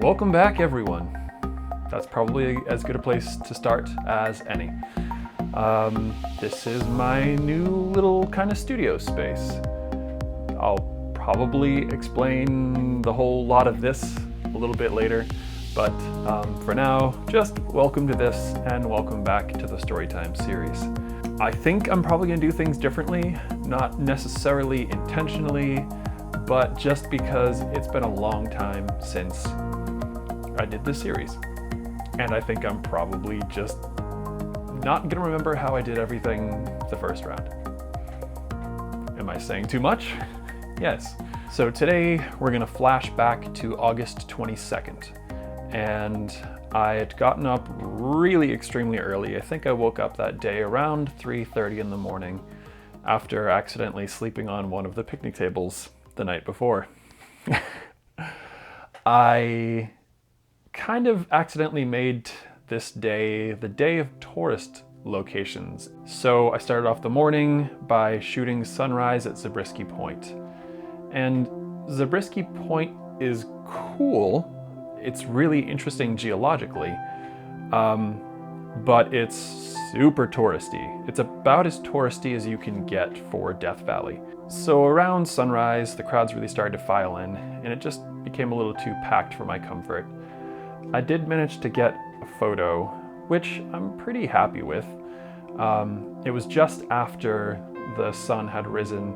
Welcome back, everyone. That's probably as good a place to start as any. This is my new little kind of studio space. I'll probably explain the whole lot of this a little bit later, but for now, just welcome to this and welcome back to the Storytime series. I think I'm probably going to do things differently, not necessarily intentionally, but just because it's been a long time since I did this series. And I think I'm probably just not going to remember how I did everything the first round. Am I saying too much? Yes. So today we're going to flash back to August 22nd. And I had gotten up really extremely early. I think I woke up that day around 3:30 in the morning after accidentally sleeping on one of the picnic tables the night before. I kind of accidentally made this day the day of tourist locations. So I started off the morning by shooting sunrise at Zabriskie Point. And Zabriskie Point is cool. It's really interesting geologically, but it's super touristy. It's about as touristy as you can get for Death Valley. So around sunrise, the crowds really started to file in, and it just became a little too packed for my comfort. I did manage to get a photo, which I'm pretty happy with. It was just after the sun had risen,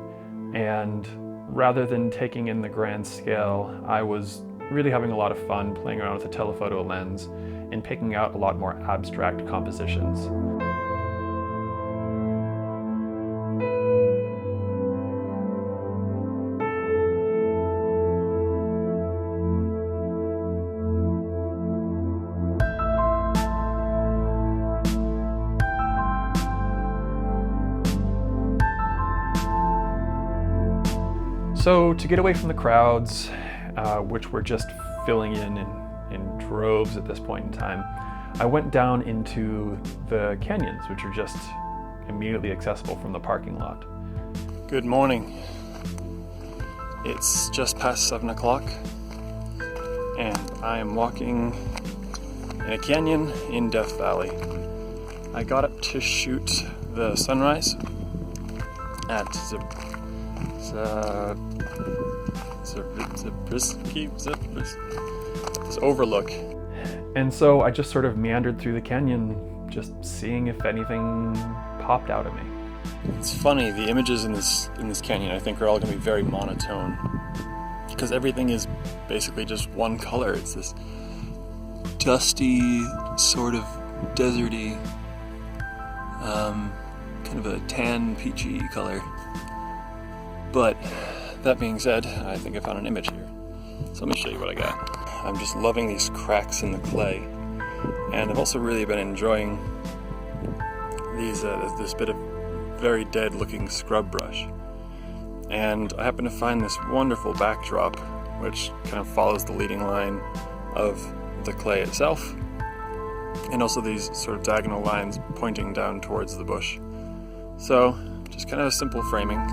and rather than taking in the grand scale, I was really having a lot of fun playing around with a telephoto lens and picking out a lot more abstract compositions. So to get away from the crowds, which were just filling in droves at this point in time, I went down into the canyons, which are just immediately accessible from the parking lot. Good morning. It's just past 7 o'clock, and I am walking in a canyon in Death Valley. I got up to shoot the sunrise at this overlook. And so I just sort of meandered through the canyon, just seeing if anything popped out at me. It's funny, the images in this canyon I think are all going to be very monotone, because everything is basically just one color. It's this dusty, sort of deserty, kind of a tan, peachy color. But that being said, I think I found an image here. So let me show you what I got. I'm just loving these cracks in the clay. And I've also really been enjoying this bit of very dead looking scrub brush. And I happen to find this wonderful backdrop which kind of follows the leading line of the clay itself. And also these sort of diagonal lines pointing down towards the bush. So just kind of a simple framing.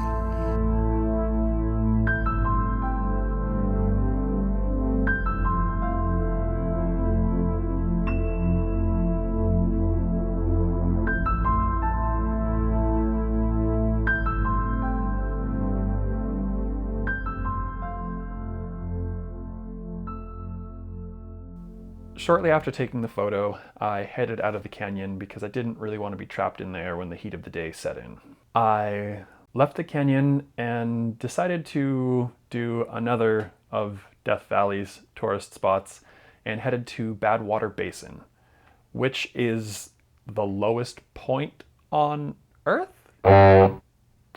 Shortly after taking the photo, I headed out of the canyon because I didn't really want to be trapped in there when the heat of the day set in. I left the canyon and decided to do another of Death Valley's tourist spots and headed to Badwater Basin, which is the lowest point on Earth? The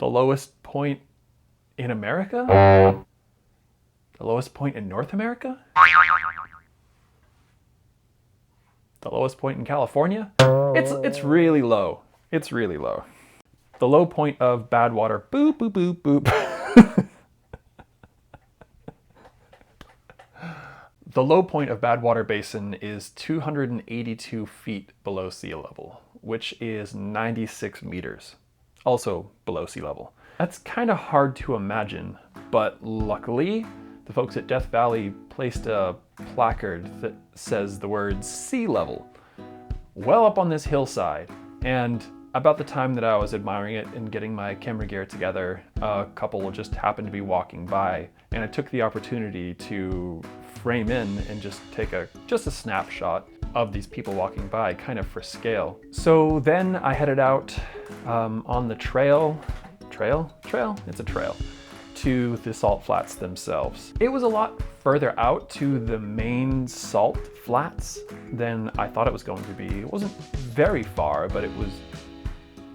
lowest point in America? The lowest point in North America? The lowest point in California? It's really low. It's really low. The low point of Badwater, boop, boop, boop, boop. The low point of Badwater Basin is 282 feet below sea level, which is 96 meters, also below sea level. That's kind of hard to imagine, but luckily, the folks at Death Valley placed a placard that says the words sea level, well up on this hillside. And about the time that I was admiring it and getting my camera gear together, a couple just happened to be walking by, and I took the opportunity to frame in and just take just a snapshot of these people walking by, kind of for scale. So then I headed out on the trail, it's a trail, to the salt flats themselves. It was a lot further out to the main salt flats than I thought it was going to be. It wasn't very far, but it was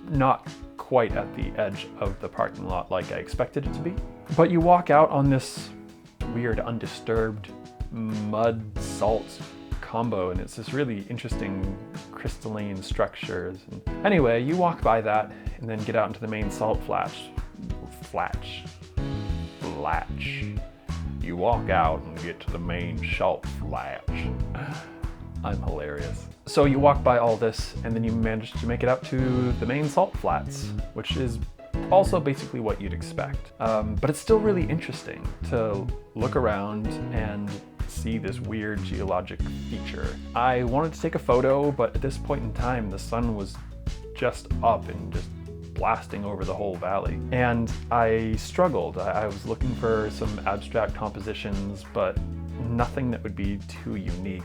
not quite at the edge of the parking lot like I expected it to be. But you walk out on this weird undisturbed mud salt combo, and it's this really interesting crystalline structures. And anyway, you walk by that and then get out into the main salt flats. You walk out and get to the main salt flats. I'm hilarious. So you walk by all this and then you manage to make it out to the main salt flats, which is also basically what you'd expect. But it's still really interesting to look around and see this weird geologic feature. I wanted to take a photo, but at this point in time, the sun was just up and just blasting over the whole valley. And I struggled. I was looking for some abstract compositions, but nothing that would be too unique.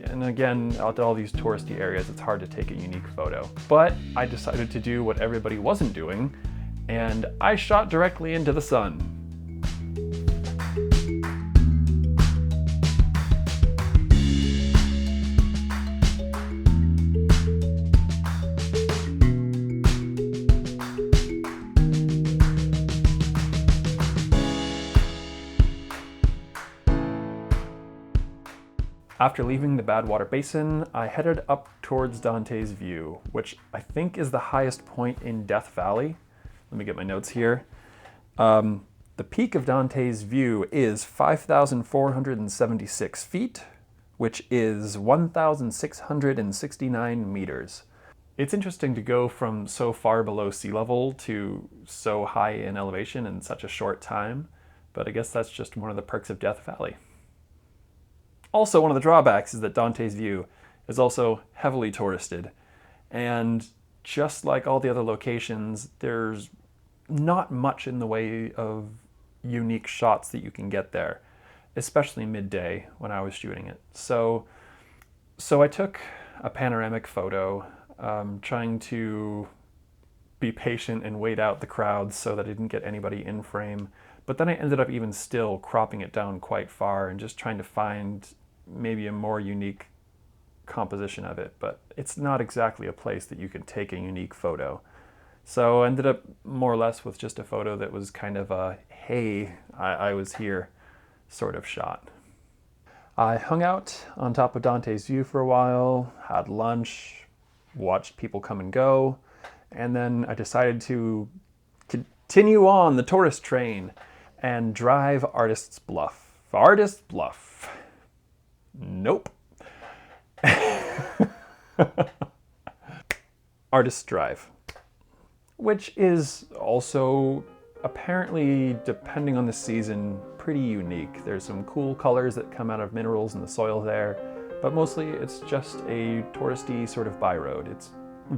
And again, out to all these touristy areas, it's hard to take a unique photo. But I decided to do what everybody wasn't doing, and I shot directly into the sun. After leaving the Badwater Basin, I headed up towards Dante's View, which I think is the highest point in Death Valley. Let me get my notes here. The peak of Dante's View is 5,476 feet, which is 1,669 meters. It's interesting to go from so far below sea level to so high in elevation in such a short time, but I guess that's just one of the perks of Death Valley. Also, one of the drawbacks is that Dante's View is also heavily touristed, and just like all the other locations, there's not much in the way of unique shots that you can get there, especially midday when I was shooting it. So I took a panoramic photo, trying to be patient and wait out the crowds so that I didn't get anybody in frame. But then I ended up even still cropping it down quite far and just trying to find maybe a more unique composition of it. But it's not exactly a place that you can take a unique photo. So I ended up more or less with just a photo that was kind of a, hey, I was here sort of shot. I hung out on top of Dante's View for a while, had lunch, watched people come and go, and then I decided to continue on the tourist train and drive Artist's Bluff. Artist's Bluff. Nope. Artist's Drive, which is also apparently, depending on the season, pretty unique. There's some cool colors that come out of minerals in the soil there, but mostly it's just a touristy sort of by-road. It's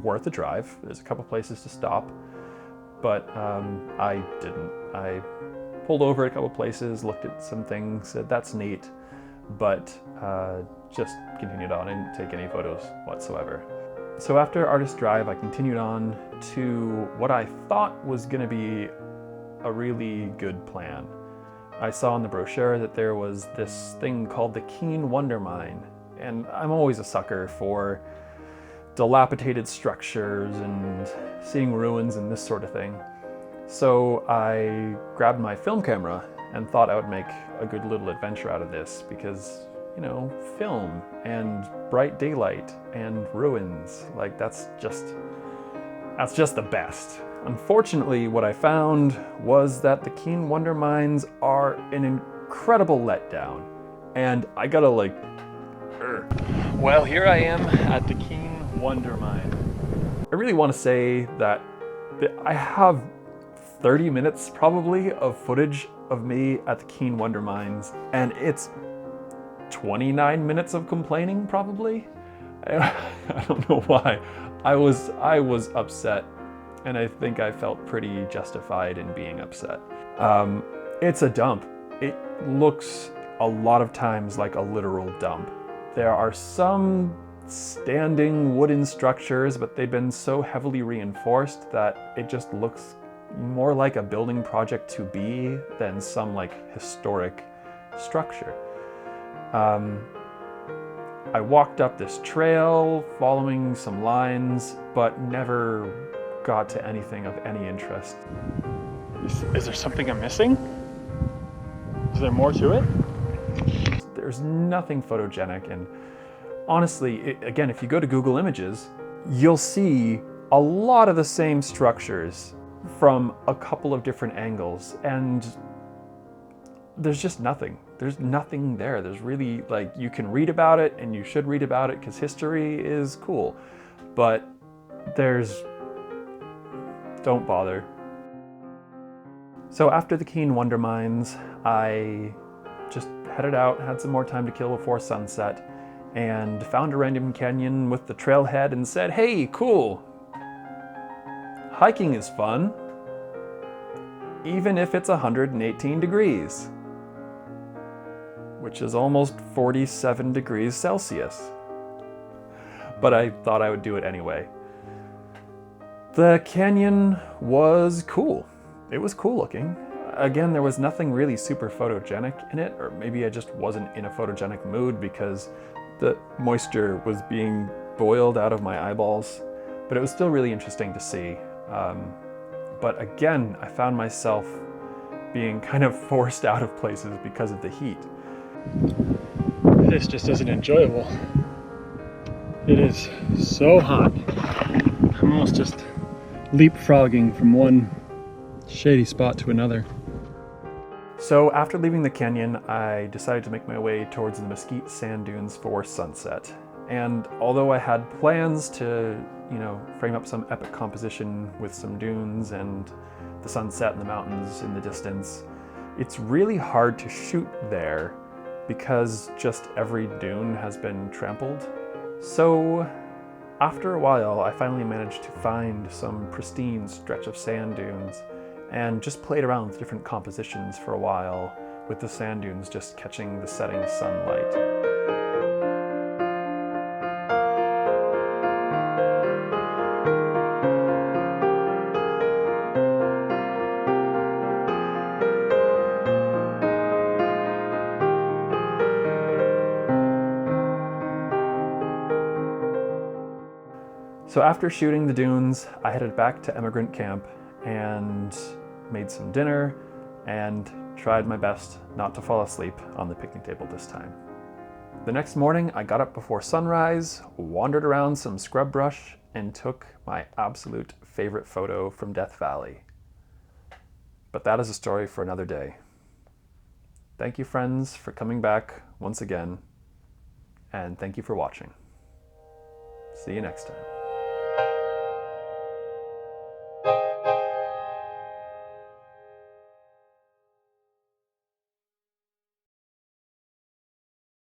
worth a drive. There's a couple places to stop, but I didn't. I pulled over at a couple places, looked at some things, said that's neat, but just continued on. I didn't take any photos whatsoever. So after Artist Drive, I continued on to what I thought was going to be a really good plan. I saw in the brochure that there was this thing called the KEANE Wonder Mine, and I'm always a sucker for dilapidated structures and seeing ruins and this sort of thing. So I grabbed my film camera and thought I would make a good little adventure out of this because, you know, film and bright daylight and ruins, like that's just the best. Unfortunately, what I found was that the KEANE Wonder Mines are an incredible letdown, and I gotta Well, here I am at the KEANE Wonder Mine. I really want to say that I have 30 minutes probably of footage of me at the KEANE Wonder Mines, and it's 29 minutes of complaining, probably. I don't know why. I was upset, and I think I felt pretty justified in being upset. It's a dump. It looks a lot of times like a literal dump. There are some standing wooden structures, but they've been so heavily reinforced that it just looks more like a building project to be than some like historic structure. I walked up this trail following some lines, but never got to anything of any interest. Is there something I'm missing? Is there more to it? There's nothing photogenic, and honestly, again, if you go to Google Images, you'll see a lot of the same structures from a couple of different angles, and there's just nothing. There's nothing there. There's really, like, you can read about it, and you should read about it because history is cool, but don't bother. So after the KEANE Wonder Mines, I just headed out, had some more time to kill before sunset, and found a random canyon with the trailhead and said, hey, cool. Hiking is fun, even if it's 118 degrees, which is almost 47 degrees Celsius. But I thought I would do it anyway. The canyon was cool. It was cool looking. Again, there was nothing really super photogenic in it, or maybe I just wasn't in a photogenic mood because the moisture was being boiled out of my eyeballs, but it was still really interesting to see. But again, I found myself being kind of forced out of places because of the heat. This just isn't enjoyable. It is so hot. I'm almost just leapfrogging from one shady spot to another. So after leaving the canyon, I decided to make my way towards the Mesquite sand dunes for sunset. And although I had plans to, frame up some epic composition with some dunes and the sunset and the mountains in the distance, it's really hard to shoot there because just every dune has been trampled. So after a while, I finally managed to find some pristine stretch of sand dunes and just played around with different compositions for a while, with the sand dunes just catching the setting sunlight. So after shooting the dunes, I headed back to Emigrant Camp and made some dinner and tried my best not to fall asleep on the picnic table this time. The next morning, I got up before sunrise, wandered around some scrub brush, and took my absolute favorite photo from Death Valley. But that is a story for another day. Thank you, friends, for coming back once again, and thank you for watching. See you next time.